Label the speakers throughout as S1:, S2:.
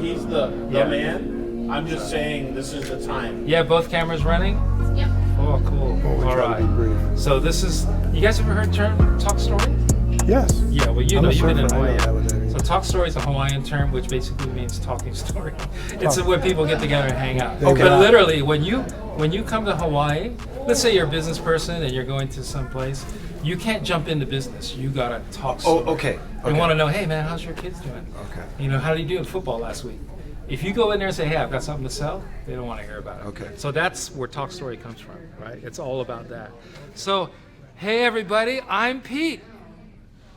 S1: he's the man. I'm just saying this is the time.
S2: Yeah, both cameras running?
S3: Yep.
S2: Oh, cool. All right. So this is, you guys ever heard the term talk story?
S4: Yes.
S2: Yeah, well, you've been in Hawaii. So
S4: So
S2: talk story is a Hawaiian term, which basically means talking story. It's when people get together and hang out.
S4: Okay.
S2: But literally, when you come to Hawaii, let's say you're a business person and you're going to some place, you can't jump into business. You gotta talk story.
S5: Okay.
S2: They want to know, hey man, how's your kids doing?
S5: Okay.
S2: You know, how did you do in football last week? If you go in there and say, hey, I've got something to sell, they don't want to hear about it.
S5: Okay.
S2: So that's where talk story comes from, right? It's all about that. So, hey everybody, I'm Pete.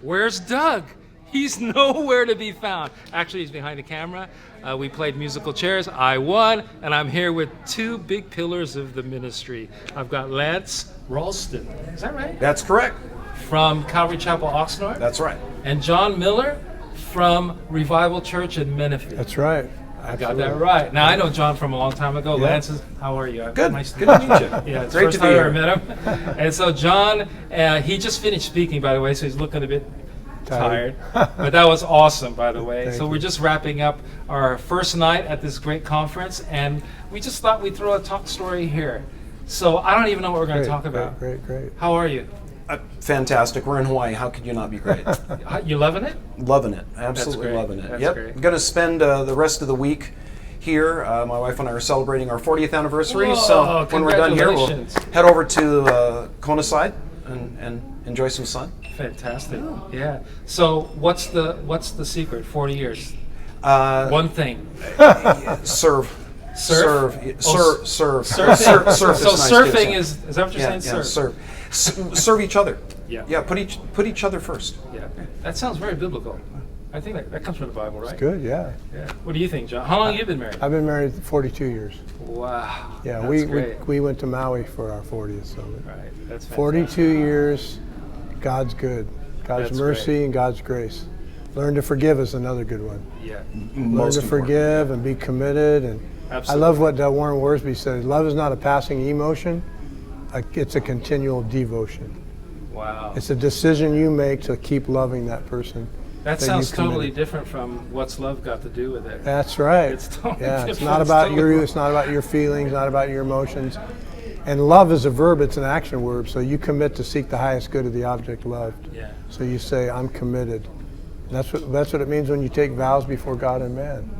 S2: Where's Doug? He's nowhere to be found. Actually, he's behind the camera. We played musical chairs. I won, and I'm here with two big pillars of the ministry. I've got Lance Ralston. Is that right?
S5: That's correct.
S2: From Calvary Chapel, Oxnard.
S5: That's right.
S2: And John Miller from Revival Church in Menifee.
S4: That's right.
S2: I got that right. Now, I know John from a long time ago.
S4: Yeah.
S2: Lance, how are you?
S5: Good.
S2: Nice
S5: Good to meet you.
S2: Yeah, it's
S5: Great
S2: first
S5: to be
S2: time I
S5: here.
S2: ever met him. And so John, he just finished speaking, by the way, so he's looking a bit tired. But that was awesome, by the way.
S4: Thank
S2: So
S4: you.
S2: we're just wrapping up our first night at this great conference, and we just thought we'd throw a talk story here. So I don't even know what we're going to talk about.
S4: Great.
S2: How are you?
S5: Fantastic. We're in Hawaii. How could you not be great?
S2: You loving it?
S5: Loving it. Absolutely
S2: great.
S5: loving it.
S2: That's
S5: Yep.
S2: great.
S5: I'm going to spend the rest of the week here. My wife and I are celebrating our 40th anniversary.
S2: Whoa,
S5: So when we're done here, we'll
S2: congratulations.
S5: head over to Kona side and enjoy some sun.
S2: Fantastic. Yeah. So what's the secret? 40 years. One thing.
S5: Serve.
S2: Surf?
S5: Serve. Serve.
S2: Surfing.
S5: Surf
S2: So
S5: nice,
S2: surfing
S5: too.
S2: is that what you're saying?
S5: Yeah,
S2: Surf.
S5: serve each other.
S2: Yeah.
S5: Yeah, put each other first.
S2: Yeah. That sounds very biblical. I think that comes from the Bible, right?
S4: Good, yeah.
S2: Yeah. What do you think, John? How long have you been married?
S4: I've been married 42 years.
S2: Wow.
S4: Yeah,
S2: That's
S4: we
S2: great.
S4: went to Maui for our 40th. So
S2: Right. That's fantastic.
S4: 42 years, God's good. God's
S2: That's
S4: mercy
S2: great.
S4: and God's grace. Learn to forgive is another good one.
S2: Yeah.
S4: Learn
S5: Most
S4: to
S5: important.
S4: forgive and be committed. And
S2: Absolutely.
S4: I love what Warren Worsby said. Love is not a passing emotion. It's a continual devotion.
S2: Wow.
S4: It's a decision you make to keep loving that person.
S2: That
S4: you
S2: sounds
S4: committed.
S2: totally different from what's love got to do with it.
S4: That's right.
S2: It's totally
S4: yeah, it's
S2: different.
S4: not
S2: It's
S4: about
S2: totally-
S4: it's not about your feelings, not about your emotions. And love is a verb, it's an action word. So you commit to seek the highest good of the object loved.
S2: Yeah.
S4: So you say, I'm committed. That's what it means when you take vows before God and man.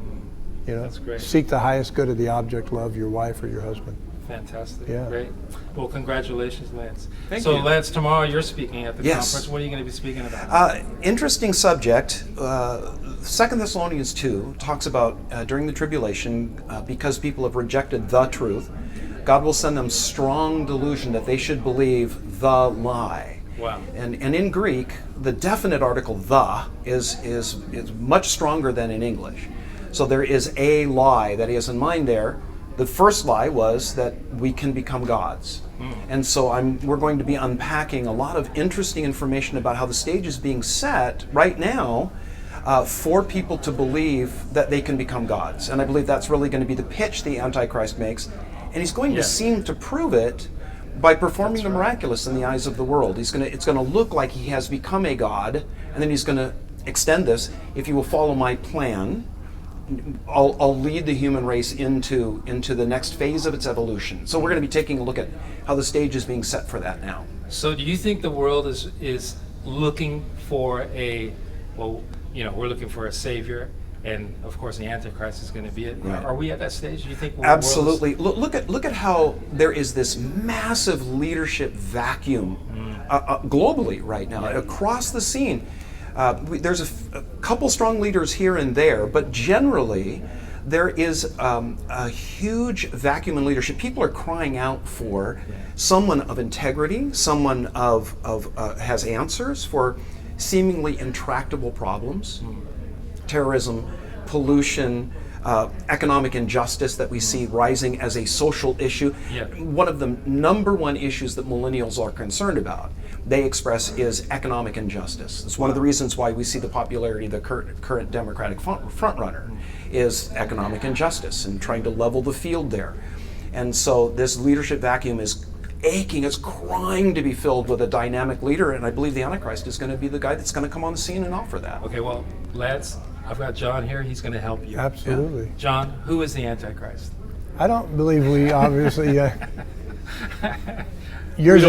S4: You know,
S2: That's great.
S4: seek the highest good of the object loved, your wife or your husband.
S2: Fantastic.
S4: Yeah.
S2: Great. Well, congratulations, Lance.
S5: Thank
S2: so,
S5: you.
S2: Lance, tomorrow you're speaking at the
S5: Yes.
S2: conference. What are you going to be speaking about?
S5: Interesting subject. 2 Thessalonians 2 talks about during the tribulation, because people have rejected the truth, God will send them strong delusion that they should believe the lie.
S2: Wow.
S5: And in Greek, the definite article "the" is much stronger than in English. So there is a lie that he has in mind there. The first lie was that we can become gods. And so we're going to be unpacking a lot of interesting information about how the stage is being set right now for people to believe that they can become gods. And I believe that's really going to be the pitch the Antichrist makes. And he's going
S2: Yeah.
S5: to seem to prove it by performing the miraculous in the eyes of the world. It's going to look like he has become a god, and then he's going to extend this. If you will follow my plan, I'll lead the human race into the next phase of its evolution. So we're going to be taking a look at how the stage is being set for that now.
S2: So, do you think the world is looking for we're looking for a savior, and of course the Antichrist is going to be it.
S5: Right.
S2: Are we at that stage? Do you think? The world is-
S5: Absolutely. Look at how there is this massive leadership vacuum globally right now across the scene. There's a couple strong leaders here and there, but generally there is a huge vacuum in leadership. People are crying out for someone of integrity, someone of has answers for seemingly intractable problems, terrorism, pollution, economic injustice that we see rising as a social issue.
S2: Yeah.
S5: One of the number one issues that millennials are concerned about, they express, is economic injustice. It's one of the reasons why we see the popularity of the current Democratic frontrunner is economic injustice and trying to level the field there. And so this leadership vacuum is aching, it's crying to be filled with a dynamic leader, and I believe the Antichrist is going to be the guy that's going to come on the scene and offer that.
S2: Okay, well, Lance, I've got John here. He's going to help you.
S4: Absolutely.
S2: John, who is the Antichrist?
S4: I don't believe we obviously.
S2: We don't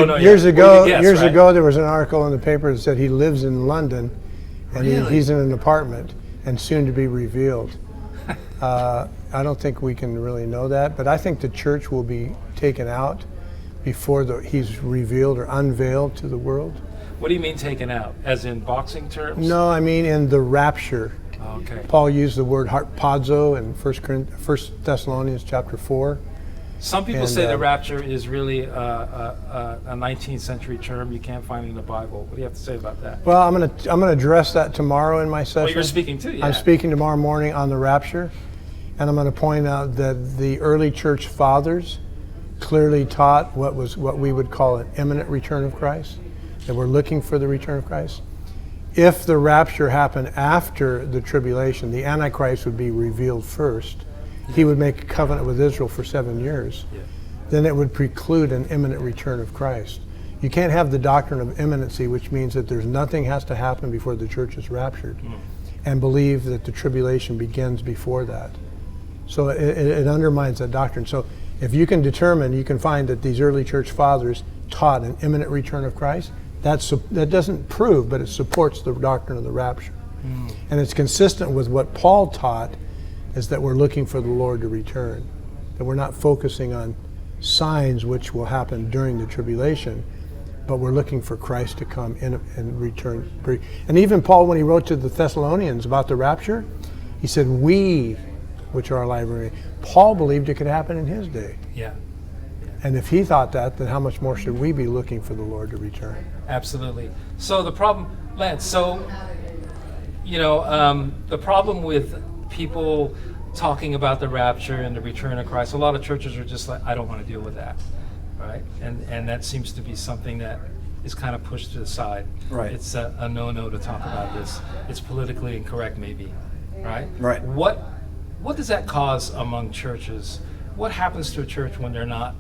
S2: know
S4: Years
S2: yet.
S4: ago,
S2: We can guess,
S4: years
S2: right?
S4: ago, there was an article in the paper that said he lives in London, and
S2: Really?
S4: he's in an apartment, and soon to be revealed. I don't think we can really know that, but I think the church will be taken out before he's revealed or unveiled to the world.
S2: What do you mean taken out? As in boxing terms?
S4: No, I mean in the rapture.
S2: Okay.
S4: Paul used the word harpazo in 1 Thessalonians chapter 4.
S2: Some people
S4: And,
S2: say the rapture is really a 19th century term you can't find in the Bible. What do you have to say about that?
S4: Well, I'm gonna address that tomorrow in my session.
S2: Well, you're speaking too, yeah.
S4: I'm speaking tomorrow morning on the rapture, and I'm going to point out that the early church fathers clearly taught what we would call an imminent return of Christ, that we're looking for the return of Christ. If the rapture happened after the tribulation, the Antichrist would be revealed first. He would make a covenant with Israel for 7 years.
S2: Yeah.
S4: Then it would preclude an imminent return of Christ. You can't have the doctrine of imminency, which means that there's nothing has to happen before the church is raptured, and believe that the tribulation begins before that. So it undermines that doctrine. So if you can determine, you can find that these early church fathers taught an imminent return of Christ, that doesn't prove, but it supports the doctrine of the rapture. And it's consistent with what Paul taught, is that we're looking for the Lord to return, that we're not focusing on signs which will happen during the tribulation, but we're looking for Christ to come in and return. And even Paul, when he wrote to the Thessalonians about the rapture, he said, we, which are alive, and remain. Paul believed it could happen in his day.
S2: Yeah.
S4: And if he thought that, then how much more should we be looking for the Lord to return?
S2: Absolutely. So the problem, Lance, the problem with people talking about the rapture and the return of Christ, a lot of churches are just like, I don't want to deal with that, right? And that seems to be something that is kind of pushed to the side.
S5: Right.
S2: It's a no-no to talk about this. It's politically incorrect, maybe, right?
S5: Right.
S2: What does that cause among churches? What happens to a church when they're not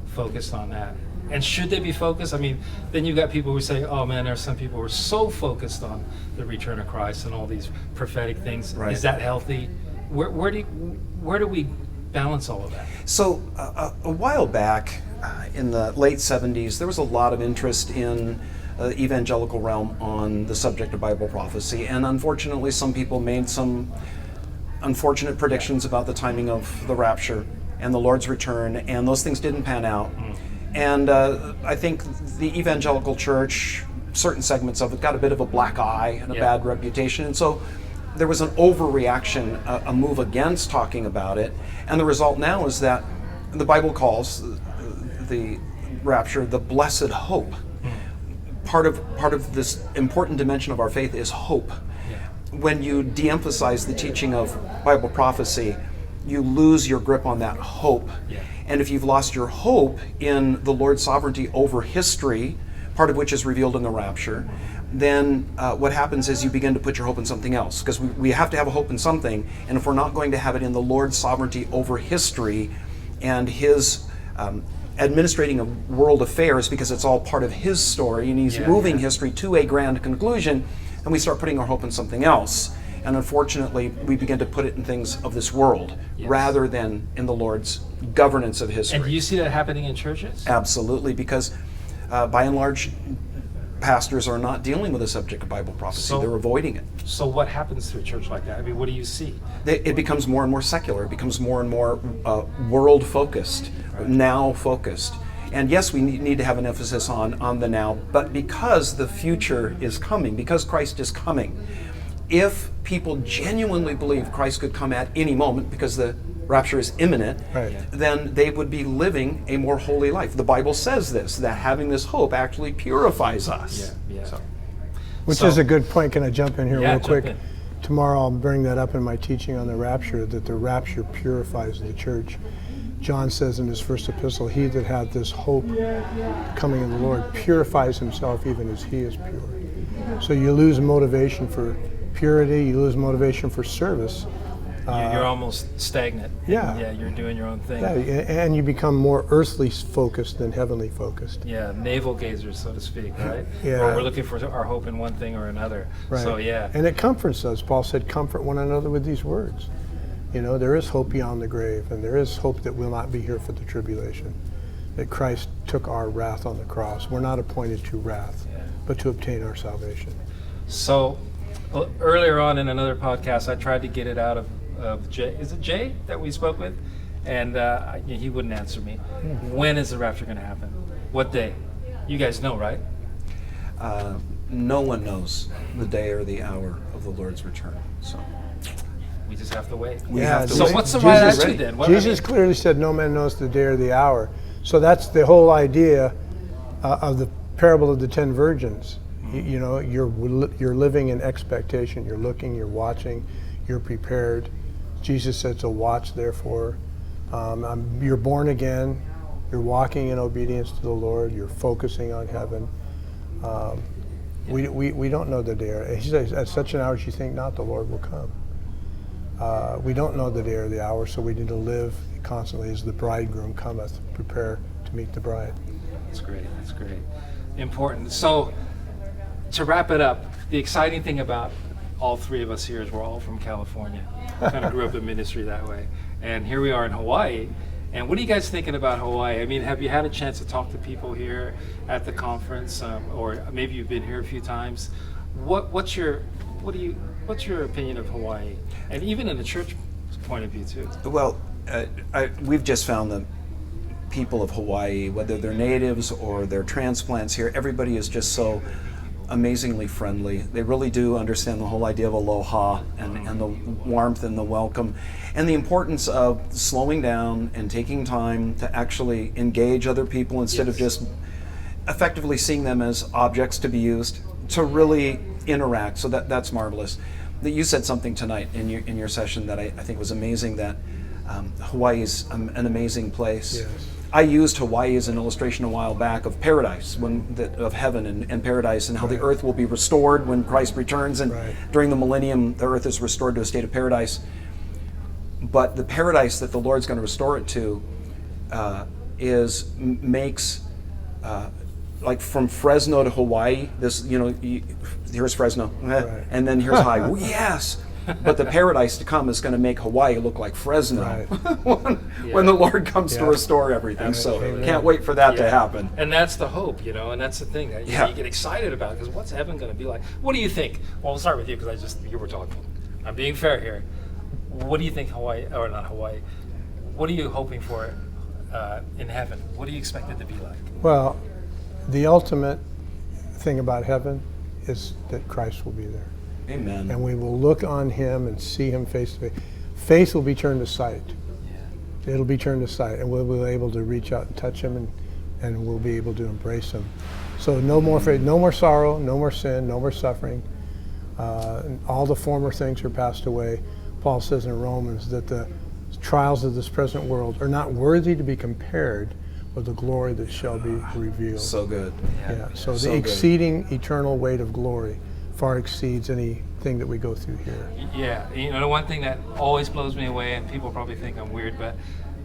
S2: focused on that? And should they be focused? I mean, then you got people who say, oh man, there are some people who are so focused on the return of Christ and all these prophetic things.
S5: Right.
S2: Is that healthy? Where do we balance all of that?
S5: So a while back, in the late 70s, there was a lot of interest in the evangelical realm on the subject of Bible prophecy, and unfortunately some people made some unfortunate predictions about the timing of the rapture and the Lord's return, and those things didn't pan out. And I think the evangelical church, certain segments of it, got a bit of a black eye and a bad reputation, and so there was an overreaction, a move against talking about it, and the result now is that the Bible calls the rapture the blessed hope. Part of this important dimension of our faith is hope. When you de-emphasize the teaching of Bible prophecy, you lose your grip on that hope. And if you've lost your hope in the Lord's sovereignty over history, part of which is revealed in the rapture, then what happens is you begin to put your hope in something else, because we have to have a hope in something, and if we're not going to have it in the Lord's sovereignty over history and His administrating of world affairs, because it's all part of His story and He's moving history to a grand conclusion, and we start putting our hope in something else. And unfortunately, we begin to put it in things of this world rather than in the Lord's governance of history.
S2: And do you see that happening in churches?
S5: Absolutely, because by and large, pastors are not dealing with the subject of Bible prophecy. They're avoiding it.
S2: So what happens to a church like that? I mean, what do you see?
S5: It becomes more and more secular. It becomes more and more world-focused, now-focused. And yes, we need to have an emphasis on the now, but because the future is coming, because Christ is coming, if people genuinely believe Christ could come at any moment because the rapture is imminent, then they would be living a more holy life. The Bible says this, that having this hope actually purifies us.
S4: Which is a good point. Can I jump in here real
S2: jump
S4: quick?
S2: in.
S4: Tomorrow I'll bring that up in my teaching on the rapture, that the rapture purifies the church. John says in his first epistle, he that hath this hope coming in the Lord purifies himself even as he is pure. So you lose motivation for purity, you lose motivation for service
S2: You're almost stagnant.
S4: Yeah.
S2: Yeah, you're doing your own thing.
S4: Yeah, and you become more earthly focused than heavenly focused.
S2: Yeah, navel gazers, so to speak, right?
S4: Yeah.
S2: Or we're looking for our hope in one thing or another.
S4: Right.
S2: So, yeah.
S4: And it comforts us. Paul said, comfort one another with these words. You know, there is hope beyond the grave, and there is hope that we'll not be here for the tribulation, that Christ took our wrath on the cross. We're not appointed to wrath, but to obtain our salvation.
S2: So, earlier on in another podcast, I tried to get it out of Jay. Is it Jay that we spoke with? And he wouldn't answer me. When is the rapture going to happen? What day? You guys know, right?
S5: No one knows the day or the hour of the Lord's return. So
S2: we just have to wait.
S5: We have to
S2: So
S5: wait.
S2: what's the right
S4: Jesus-
S2: attitude then?
S4: Jesus clearly said, no man knows the day or the hour. So that's the whole idea of the parable of the 10 virgins. You know, you're living in expectation. You're looking, you're watching, you're prepared. Jesus said to watch, therefore. You're born again. You're walking in obedience to the Lord. You're focusing on heaven. We don't know the day. He says, at such an hour as you think not, the Lord will come. We don't know the day or the hour, so we need to live constantly as the bridegroom cometh, prepare to meet the bride.
S2: That's great. That's great. Important. So, to wrap it up, the exciting thing about all three of us here is we're all from California. Kind of grew up in ministry that way. And here we are in Hawaii. And what are you guys thinking about Hawaii? I mean, have you had a chance to talk to people here at the conference, or maybe you've been here a few times? What's your opinion of Hawaii, and even in the church point of view too?
S5: Well, we've just found that people of Hawaii, whether they're natives or they're transplants here, everybody is just so amazingly friendly. They really do understand the whole idea of aloha and the warmth and the welcome and the importance of slowing down and taking time to actually engage other people instead of just effectively seeing them as objects to be used, to really interact. So that's marvelous. That you said something tonight in your session that I think was amazing, that Hawaii is an amazing place.
S4: Yes.
S5: I used Hawaii as an illustration a while back of paradise, of heaven and paradise, and how the earth will be restored when Christ returns, and during the millennium the earth is restored to a state of paradise. But the paradise that the Lord's going to restore it to makes like from Fresno to Hawaii, this, here's Fresno, and then here's Hawaii. Well, yes, but the paradise to come is going to make Hawaii look like Fresno when the Lord comes to restore everything.
S2: Absolutely.
S5: So can't wait for that to happen.
S2: And that's the hope, and that's the thing that you get excited about, because what's heaven going to be like? What do you think? Well, we'll start with you, because you were talking. I'm being fair here. What do you think Hawaii, or not Hawaii, what are you hoping for in heaven? What do you expect it to be like?
S4: Well, the ultimate thing about heaven is that Christ will be there.
S5: Amen.
S4: And we will look on him and see him face to face. Faith will be turned to sight. Yeah. It'll be turned to sight, and we'll be able to reach out and touch him, and we'll be able to embrace him. So no more faith, no more sorrow, no more sin, no more suffering. All the former things are passed away. Paul says in Romans that the trials of this present world are not worthy to be compared with the glory that shall be revealed.
S5: So good.
S4: Yeah. So
S5: So
S4: the
S5: good.
S4: exceeding eternal weight of glory far exceeds anything that we go through here.
S2: Yeah, the one thing that always blows me away, and people probably think I'm weird, but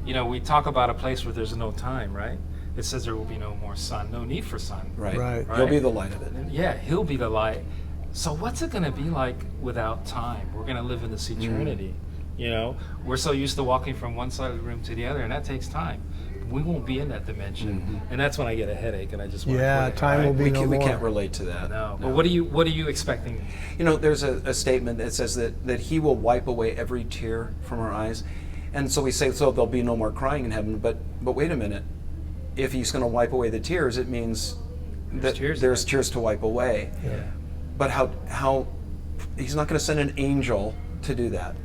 S2: we talk about a place where there's no time, right? It says there will be no more sun, no need for sun.
S5: Right. He'll be the light of it.
S2: Yeah, he'll be the light. So what's it going to be like without time? We're going to live in this eternity. We're so used to walking from one side of the room to the other, and that takes time. We won't be in that dimension, and that's when I get a headache, and I just want to quit.
S4: Time will be no more.
S5: We can't relate to that.
S2: No. But what are you expecting?
S5: There's a statement that says that he will wipe away every tear from our eyes, and so we say, so there'll be no more crying in heaven. But wait a minute, if he's going to wipe away the tears, it means that there's tears to wipe away.
S4: Yeah.
S5: But how he's not going to send an angel to do that.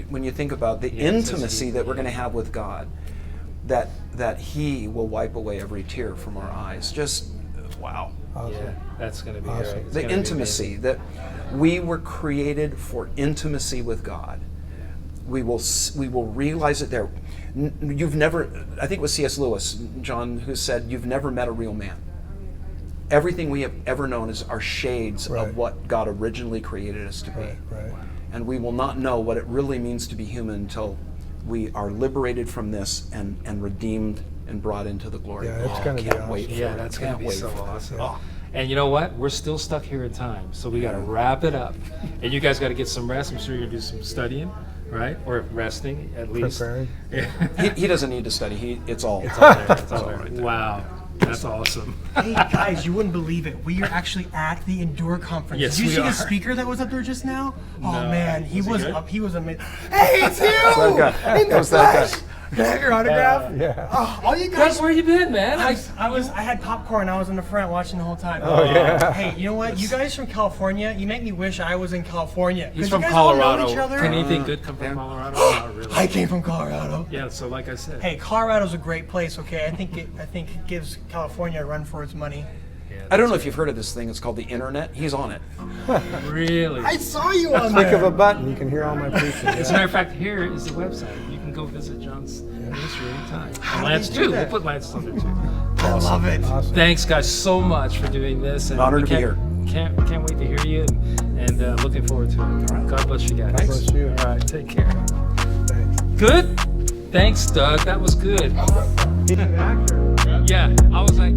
S5: When you think about the intimacy that we're going to have with God, that he will wipe away every tear from our eyes. Just wow.
S4: Awesome.
S2: Yeah, that's going to be
S4: Awesome.
S2: great.
S5: The intimacy, that we were created for intimacy with God. We will realize it there. You've never, I think it was C.S. Lewis, John, who said, you've never met a real man. Everything we have ever known are shades of what God originally created us to be.
S4: Right.
S5: and we will not know what it really means to be human until we are liberated from this and redeemed and brought into the glory.
S4: Yeah, it's going to be
S5: can't
S4: awesome.
S5: wait for
S2: Yeah,
S5: it.
S2: that's going to
S5: Can't
S2: be
S5: wait
S2: so
S5: for it.
S2: awesome.
S5: Oh.
S2: And you know what? We're still stuck here in time, so we got to wrap it up. And you guys got to get some rest. I'm sure you're going to do some studying, right? Or resting, at least.
S4: Preparing.
S5: He doesn't need to study. It's all.
S2: It's all there. It's all
S5: all
S2: there.
S5: right there.
S2: Wow. That's awesome.
S3: Hey guys, you wouldn't believe it. We are actually at the Endure conference.
S2: Yes,
S3: Did you
S2: we
S3: see
S2: are.
S3: the speaker that was up there just now? Oh
S2: No.
S3: man, he
S2: Was he
S3: was
S2: good?
S3: up. He was amazing. Hey, it's you!
S5: that guy?
S3: In the
S5: Who's that
S3: flesh. Can I have your autograph?
S4: Yeah.
S3: Oh, all you
S2: Guys,
S3: guys.
S2: where you been, man?
S3: I had popcorn. I was in the front watching the whole time.
S4: Oh, yeah.
S3: Hey, you know what? You guys from California, you make me wish I was in California.
S2: He's
S3: 'Cause
S2: from
S3: you guys all know
S2: Colorado.
S3: each other.
S2: Can anything good come from Colorado? Not really.
S3: I came from Colorado.
S2: Yeah, so like I said.
S3: Hey, Colorado's a great place. Okay, I think it gives California a run for its money.
S2: Yeah,
S5: I don't know if you've heard of this thing. It's called the internet. He's on it.
S2: really.
S3: I saw you on
S4: Click
S3: there.
S4: of a button, you can hear all my preaching.
S2: As a matter of fact, here is the website. You can go visit John's ministry anytime.
S3: How
S2: And
S3: do
S2: Lance
S3: they do
S2: too.
S3: that?
S2: We'll put Lance on there too.
S3: I love it.
S4: Awesome.
S2: Thanks, guys, so much for doing this. And
S5: An honor
S2: we
S5: to be
S2: can't-
S5: here.
S2: Can't wait to hear you, and looking forward to it. All right. God bless you guys.
S4: God bless you.
S2: All right, take care.
S4: Thanks.
S2: Good. Thanks, Doug. That was good.
S4: He's an actor.
S2: Yeah, I was like.